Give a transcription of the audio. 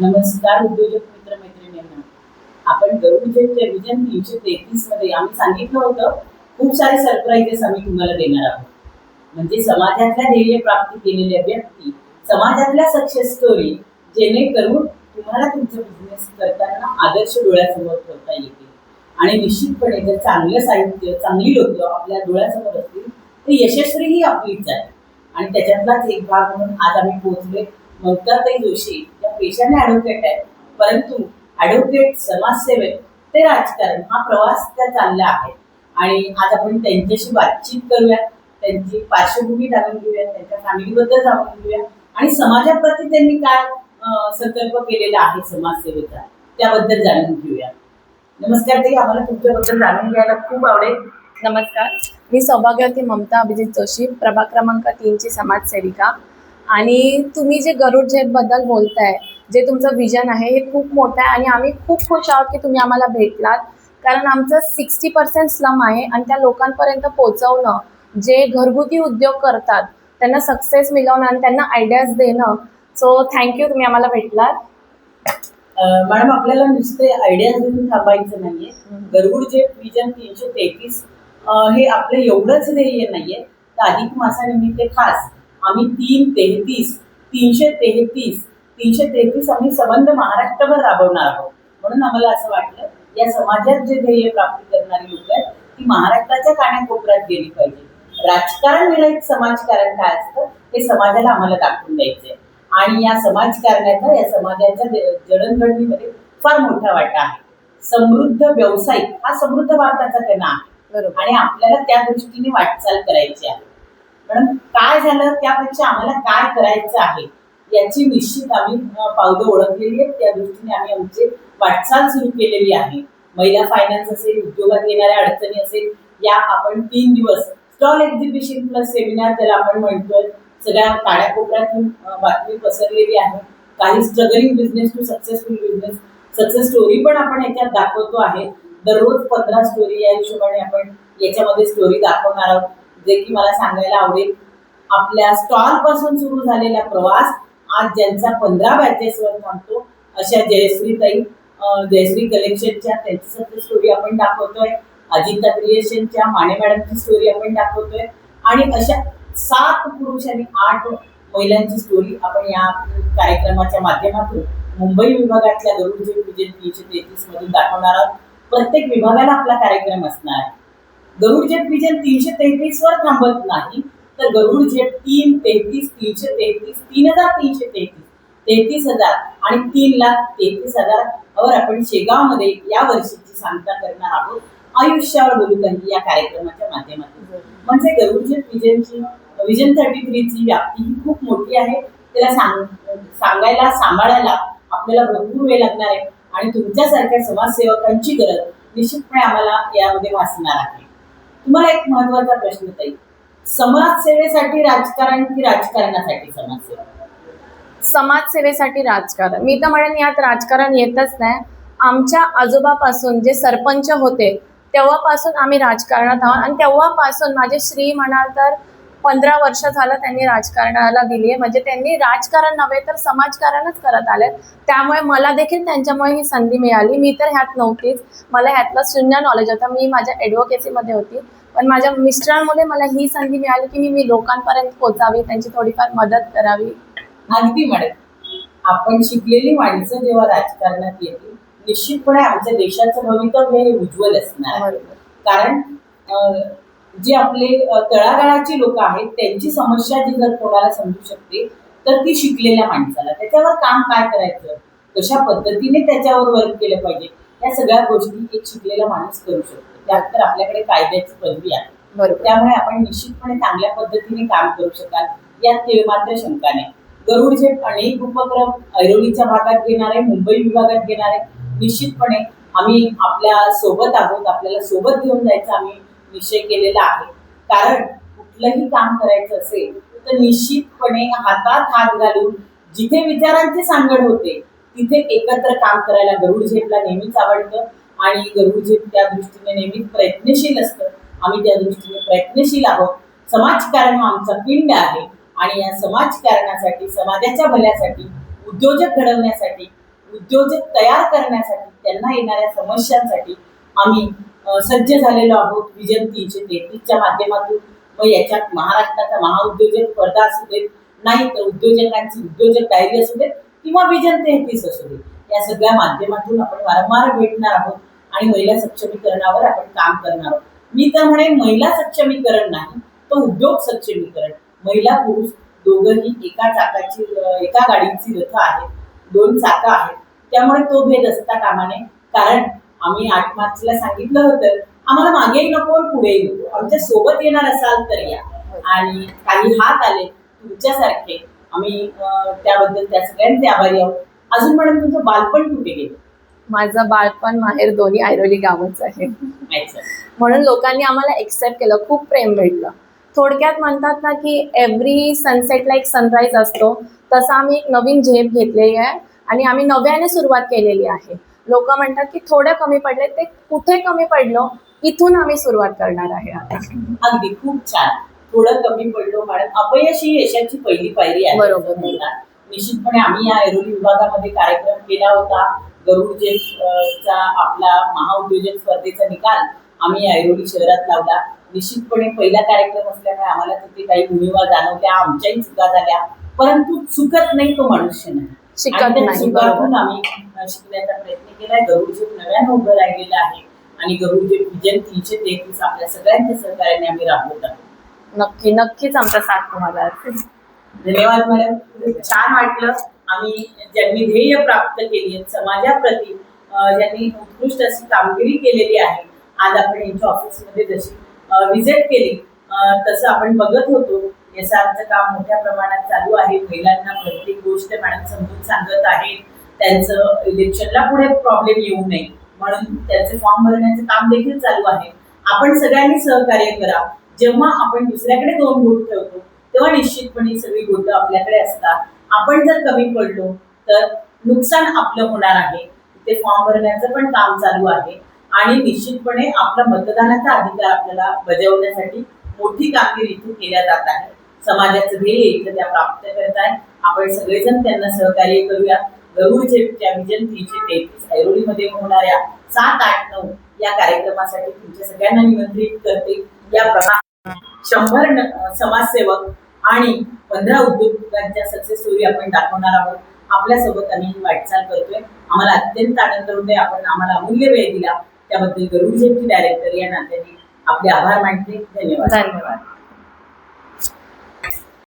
नमस्कार उद्योजक मित्र मैत्रिणींना. आपण गरुडचे विजन 333 मध्ये आम्ही सांगितलं होतं खूप सारे सरप्राईजेस आम्ही तुम्हाला देणार आहोत. म्हणजे समाजातल्या ध्येय प्राप्ती केलेल्या व्यक्ती, समाजातल्या सक्सेस स्टोरी, जेणेकरून तुम्हाला तुमचा बिझनेस करताना आदर्श डोळ्यासमोर ठेवता येतील. आणि निश्चितपणे जर चांगलं साहित्य, चांगली लोक आपल्या डोळ्यासमोर असतील तर यशस्वीही आपलीच आहे. आणि त्याच्यातलाच एक भाग म्हणून आज आम्ही पोहोचले ममताताई जोशी या पेशाने ॲडव्होकेट आहेत, परंतु ॲडव्होकेट, समाजसेवक ते राजकारण हा प्रवास त्या चालला आहे. आणि आज आपण त्यांच्याशी बातचीत करूया, त्यांची पार्श्वभूमी जाणून घेऊया, त्यांच्या फॅमिलीबद्दल जाणून घेऊया आणि समाजाप्रती त्यांनी काय संकल्प केलेला आहे समाजसेवेचा त्याबद्दल जाणून घेऊया. नमस्कार ताई, आम्हाला तुमच्याबद्दल जाणून घ्यायला खूप आवडेल. नमस्कार, मी सौभाग्यवती ममता अभिजित जोशी, प्रभाग क्रमांक 3 ची समाजसेविका. आणि तुम्ही जे गरुड जेटबद्दल बोलताय, जे तुमचं विजन आहे हे खूप मोठं आहे आणि आम्ही खूप खुश आहोत की तुम्ही आम्हाला भेटलात. कारण आमचं 60% स्लम आहे आणि त्या लोकांपर्यंत पोहोचवणं, जे घरगुती उद्योग करतात त्यांना सक्सेस मिळवणं आणि त्यांना आयडियाज देणं. सो थँक्यू, तुम्ही आम्हाला भेटलात. मॅडम, आपल्याला नुसते आयडिया देऊन थांबायचं नाहीये. गरुड जेट विजन 333 हे आपलं एवढंच ध्येय नाहीये, तर अधिक मासानिमित्त खास आम्ही 333 आम्ही संबंध महाराष्ट्रभर राबवणार आहोत. म्हणून आम्हाला असं वाटलं या समाजात जे ध्येय प्राप्ती करणारी लोक आहेत ती महाराष्ट्राच्या कानाकोपऱ्यात गेली पाहिजे. राजकारण विरहित समाजकारण काय असतं हे समाजाला आम्हाला दाखवून द्यायचंय. आणि या समाजकारणाचा, या समाजाच्या जडणघडणीमध्ये फार मोठा वाटा आहे. समृद्ध व्यावसायिक हा समृद्ध भारताचा कणा आहे आणि आपल्याला त्या दृष्टीने वाटचाल करायची आहे. म्हणून काय झालं त्यापेक्षा आम्हाला काय करायचं आहे याची निश्चित आम्ही पावलं ओळखलेली आहेत. त्या दृष्टीने आम्ही आमची वाटचाल सुरू केलेली आहे. महिला फायनान्स असेल, उद्योगात येणाऱ्या अडचणी असेल, या आपण 3 दिवस स्टॉल एक्झिबिशन प्लस सेमिनार ज्याला आपण म्हणतोय, सगळ्या कानाकोपऱ्यातून बातमी पसरलेली आहे. काही struggling business to successful business, success story पण आपण याच्यात दाखवतो आहे. दररोज 15 स्टोरी या हिशोबाने आपण याच्यामध्ये स्टोरी दाखवणार आहोत. जे की मला सांगायला आवडेल, आपल्या स्टॉल पासून सुरू झालेला प्रवास आज ज्यांचा 15 बॅचेसवर थांबतो अशा जयश्रीताई, जयश्री कलेक्शनच्या त्यांची सक्सेस स्टोरी आपण दाखवतोय. अजिंता क्रिएशनच्या माने मॅडमची स्टोरी आपण दाखवतोय. आणि अशा 7 पुरुष आणि 8 महिलांची स्टोरी आपण या कार्यक्रमाच्या माध्यमातून मुंबई विभागातल्या गरुड जेट विजन 333 मधून दाखवणार आहोत. प्रत्येक विभागाला आपला कार्यक्रम असणार आहे. गरुड जेट विजन 333 वर थांबत नाही, तर गरुड जेट 333 33,000 आणि 3,33,000 वर आपण शेगावमध्ये या वर्षीची सांगता करणार आहोत. आयुष्यावर बोलू काही या कार्यक्रमाच्या माध्यमातून. म्हणजे गरुड जेट विजनची विजन 33 ची व्याप्ती ही खूप मोठी आहे. त्याला सांगायला, सांभाळायला आपल्याला भरपूर वेळ लागणार आहे आणि तुमच्यासारख्या समाजसेवकांची गरज निश्चितपणे आम्हाला यामध्ये भासणार आहे. तुम्हाला एक महत्वाचा प्रश्न ताई, समाजसेवेसाठी राजकारण की राजकारणासाठी समाजसेवा? समाजसेवेसाठी राजकारण. मी तर म्हणेन यात राजकारण येतच नाही. आमच्या आजोबापासून जे सरपंच होते तेव्हापासून आम्ही राजकारणात आहोत आणि तेव्हापासून माझे श्री म्हणाल तर 15 वर्ष झालं त्यांनी राजकारणाला दिली आहे. म्हणजे त्यांनी राजकारण नव्हे तर समाजकारणच करत आले. त्यामुळे मला देखील त्यांच्यामुळे ही संधी मिळाली. मी तर ह्यात नव्हतीच, मला ह्यातलं शून्य नॉलेज होतं. मी माझ्या ॲडव्होकेसीमध्ये होती, पण माझ्या मिस्टरांमुळे मला ही संधी मिळाली की मी लोकांपर्यंत पोचावी, त्यांची थोडीफार मदत करावी. अगदी मॅडम, आपण शिकलेली माणसं जेव्हा राजकारणात येतील निश्चितपणे आमच्या देशाचं भवितव्य हे उज्ज्वल असणार. कारण जे आपले तळागाळाची लोक आहेत त्यांची समस्या जी जर कोणाला समजू शकते तर ती शिकलेल्या माणसाला, त्याच्यावर काम काय करायचं, कशा पद्धतीने त्याच्यावर वर्क केलं पाहिजे, या सगळ्या गोष्टी एक शिकलेला माणूस करू शकतो. त्यात तर आपल्याकडे कायद्याची पदवी आहे. बरोबर, त्यामुळे आपण निश्चितपणे चांगल्या पद्धतीने काम करू शकाल यात तिळमात्र शंका नाही. गरुड जेट अनेक उपक्रम ऐरोलीच्या भागात घेणार आहे, मुंबई विभागात घेणार आहे. निश्चितपणे आम्ही आपल्या सोबत आहोत, आपल्याला सोबत घेऊन जायचा आम्ही निश्चय केलेला आहे. कारण कुठलंही काम करायचं असेल तर निश्चितपणे हातात हात घालून जिथे विचारांची सांगड होते तिथे एकत्र काम करायला गरुड जेटला नेहमीच आवडतं आणि गरुड जेट त्या दृष्टीने नेहमीच प्रयत्नशील असतं. आम्ही त्या दृष्टीने प्रयत्नशील आहोत. समाजकारण हा आमचा पिंड आहे आणि या समाजकारणासाठी, समाजाच्या भल्यासाठी, उद्योजक घडवण्यासाठी उद्योजक तयार करण्यासाठी, त्यांना येणाऱ्या समस्यांसाठी आम्ही सज्ज झालेलो आहोत. विजन 333च्या माध्यमातून मग याच्यात महाराष्ट्राचा महाउद्योजक स्पर्धा असू देत, नाही तर उद्योजकांची उद्योजक डायरी असू देत किंवा विजन 33 असू देत, या सगळ्या माध्यमातून आपण वारंवार भेटणार आहोत आणि महिला सक्षमीकरणावर आपण काम करणार आहोत. मी तर म्हणेन महिला सक्षमीकरण नाही, तो उद्योग सक्षमीकरण. महिला पुरुष दोघंही एका गाडीची रथ आहे, 2 चाकं आहेत, त्यामुळे तो भेद असता कामा नये. कारण आम्ही 8 मार्चला सांगितलं होतं, आम्हाला मागेही नको पुढेही नको, आमच्या सोबत येणार असाल तर या. आणि काही हात आले तुमच्यासारखे, आम्ही त्याबद्दल त्या सगळ्यांचे आभारी आहोत. अजून मॅडम तुमचं बालपण कुठे गेलं? माझं बालपण माहेर दोन्ही ऐरोली गावच आहे, अच्छा. म्हणून लोकांनी आम्हाला एक्सेप्ट केलं, खूप प्रेम भेटलं. थोडक्यात म्हणतात ना की एव्हरी सनसेटला एक सनराईज असतो, तसं आम्ही एक नवीन झेप घेतलेली आहे आणि आम्ही नव्याने सुरुवात केलेली आहे. लोक म्हणतात की थोडं कमी पडले, ते कुठे कमी पडलो, इथून आम्ही सुरुवात करणार आहे आता. अगदी खूप छान. थोडं कमी पडलो मॅडम, अपयश ही यशाची पहिली पायरी आहे. बरोबर. निश्चितपणे आम्ही या ऐरोली विभागामध्ये कार्यक्रम केला होता. गरुड जेटचा आपला महाउद्योजक स्पर्धेचा निकाल आम्ही ऐरोली शहरात लावला. निश्चितपणे पहिला कार्यक्रम असल्यामुळे आम्हाला तिथे काही उणिवा जाणवल्या, आमच्याही चुका झाल्या, परंतु चुकत नाही तो मनुष्य नाही. शिकत नाही. चुकातून आम्ही शिकण्याचा प्रयत्न केलाय. गरुड जेट नव्यानं उभं राहिलेलं आहे आणि गरुड जेट विजन 333 आपल्या सगळ्यांच्या सहकार्याने आम्ही राबवत आहोत. नक्कीच आमचा साथ तुम्हाला असेल. धन्यवाद मॅडम, छान वाटलं. आम्ही ज्यांनी ध्येय प्राप्त केली आहेत, समाजाप्रती ज्यांनी उत्कृष्ट अशी कामगिरी केलेली आहे, आज आपण यांच्या ऑफिसमध्ये जशी व्हिजिट केली तसं आपण बघत होतो. एसआरचं काम मोठ्या प्रमाणात चालू आहे. महिलांना प्रत्येक गोष्ट मॅडम समजून सांगत आहे. त्यांचं इलेक्शनला पुढे प्रॉब्लेम येऊ नये म्हणून त्यांचे फॉर्म भरण्याचं काम देखील चालू आहे. आपण सगळ्यांनी सहकार्य करा. जेव्हा आपण दुसऱ्याकडे 2 बोट ठेवतो तेव्हा निश्चितपणे सगळी बोटं आपल्याकडे असतात. आपण जर कमी पडलो तर नुकसान आपलं होणार आहे. ते फॉर्म भरण्याचं पण काम चालू आहे आणि निश्चितपणे आपला मतदानाचा अधिकार आपल्याला बजावण्यासाठी मोठी कामगिरी इथे केल्या जात आहे. समाजाचं ध्येय इथं त्या प्राप्त करत आहे. आपण सगळेजण त्यांना सहकार्य करूया. गरुड जेटच्या विजन 333 ऐरोलीमध्ये होणाऱ्या 7, 8, 9 या कार्यक्रमासाठी तुमच्या सगळ्यांना निमंत्रित करते. या प्रमाणात 100 समाजसेवक आणि 15 उद्योजकांच्या सक्सेस स्टोरी आपण दाखवणार आहोत. आपल्यासोबत आम्ही वाटचाल करतोय. आम्हाला अत्यंत आनंद होतोय. आपण आम्हाला अमूल्य वेळ दिला त्याबद्दल गरुड जेटची डायरेक्टर या नात्याने आपले आभार मानते. धन्यवाद.